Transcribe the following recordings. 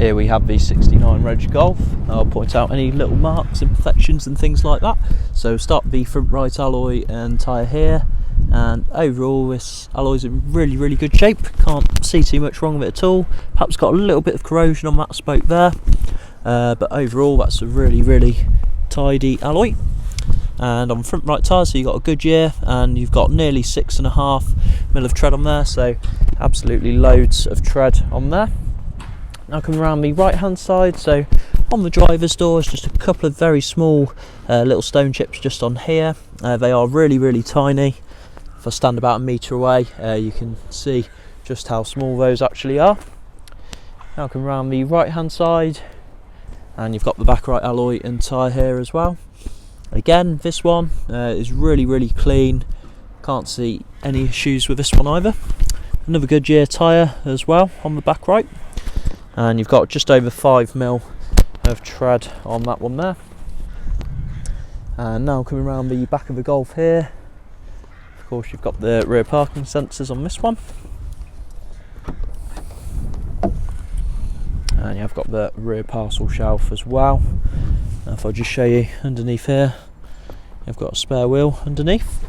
Here we have the 69 Reg Golf. I'll point out any little marks, imperfections and things like that. So start with the front right alloy and tyre here, and overall this alloy's in really good shape. Can't see too much wrong with it at all. Perhaps got a little bit of corrosion on that spoke there, but overall that's a really tidy alloy. And on front right tyre, so you've got a Goodyear, and you've got nearly 6.5mm of tread on there, so absolutely loads of tread on there. Now coming around the right hand side, so on the driver's door is just a couple of very small little stone chips just on here. They are really tiny. If I stand about a metre away, you can see just how small those actually are. Now come around the right hand side, and you've got the back right alloy and tyre here as well. Again, this one is really clean. Can't see any issues with this one either. Another Goodyear tyre as well on the back right, and you've got just over 5mm of tread on that one there. And now coming around the back of the Golf here, of course you've got the rear parking sensors on this one, and you've got the rear parcel shelf as well. Now if I just show you underneath here, you've got a spare wheel underneath.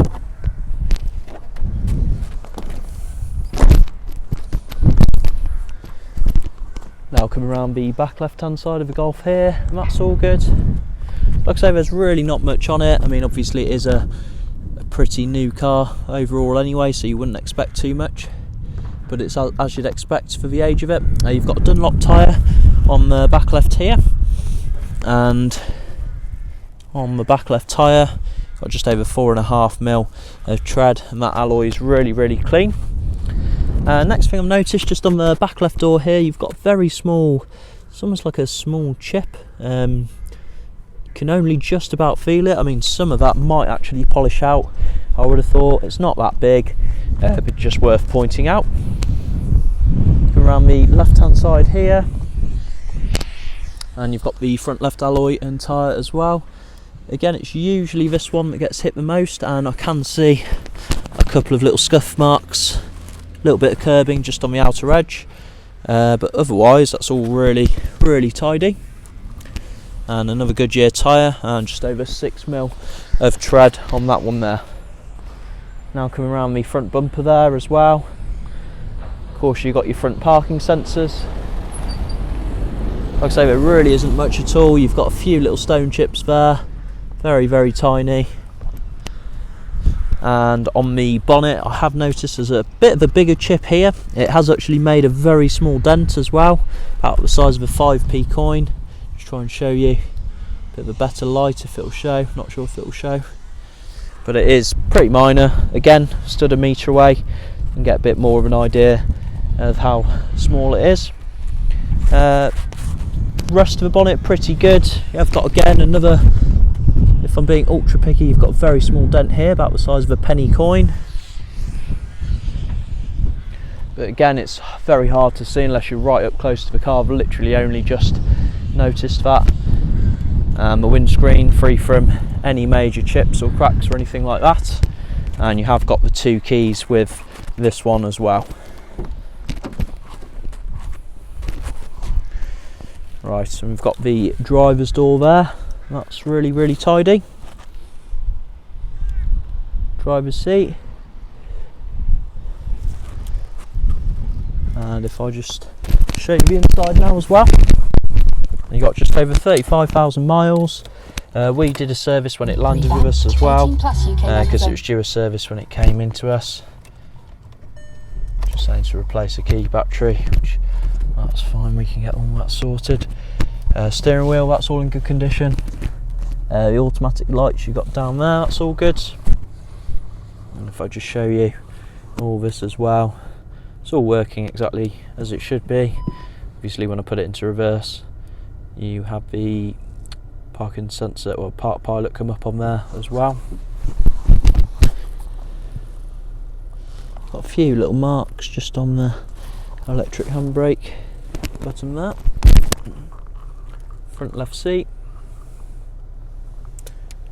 Now coming around the back left hand side of the Golf here, and that's all good. Like I say, there's really not much on it. I mean, obviously it is a pretty new car overall anyway, so you wouldn't expect too much, but it's as you'd expect for the age of it. You've got a Dunlop tyre on the back left here, and on the back left tyre got just over 4.5mm of tread, and that alloy is really clean. Next thing I've noticed, just on the back left door here, you've got very small, it's almost like a small chip. Can only just about feel it. I mean, some of that might actually polish out, I would have thought. It's not that big, but just worth pointing out. Around the left hand side here, and you've got the front left alloy and tyre as well. Again, it's usually this one that gets hit the most, and I can see a couple of little scuff marks, a little bit of curbing just on the outer edge, but otherwise that's all really tidy. And another Goodyear tyre, and just over 6mm of tread on that one there. Now coming around the front bumper there as well, of course you've got your front parking sensors. Like I say, there really isn't much at all. You've got a few little stone chips there, very tiny. And on the bonnet, I have noticed there's a bit of a bigger chip here. It has actually made a very small dent as well, about the size of a 5p coin. Just try and show you a bit of a better light if it'll show. Not sure if it'll show, but it is pretty minor. Again, stood a metre away and get a bit more of an idea of how small it is. Rest of the bonnet pretty good. You've got, again, another, if I'm being ultra picky, you've got a very small dent here, about the size of a penny coin. But again, it's very hard to see unless you're right up close to the car. I've literally only just noticed that. The windscreen free from any major chips or cracks or anything like that. And you have got the 2 keys with this one as well. Right, so we've got the driver's door there. That's really tidy. Driver's seat. And if I just show you the inside now as well, you got just over 35,000 miles. We did a service when it landed with us as well, because it was due a service when it came into us. Just saying to replace a key battery, which that's fine, we can get all that sorted. Steering wheel, that's all in good condition. The automatic lights you got down there, that's all good. And if I just show you all this as well, it's all working exactly as it should be. Obviously when I put it into reverse, you have the parking sensor or park pilot come up on there as well. Got a few little marks just on the electric handbrake button there. Front left seat,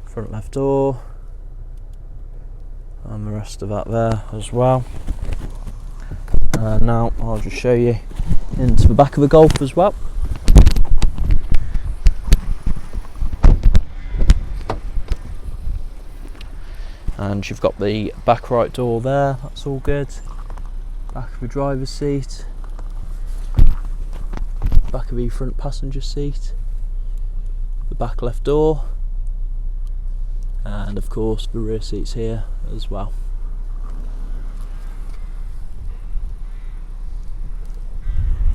front left door, and the rest of that there as well. Now I'll just show you into the back of the Golf as well. And you've got the back right door there, that's all good. Back of the driver's seat, back of the front passenger seat, the back left door, and of course the rear seats here as well.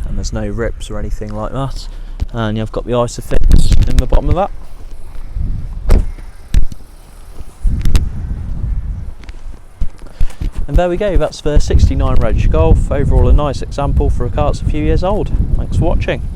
And there's no rips or anything like that. And you've got the Isofix in the bottom of that. And there we go, that's the 69 Reg Golf. Overall a nice example for a car that's a few years old. Thanks for watching.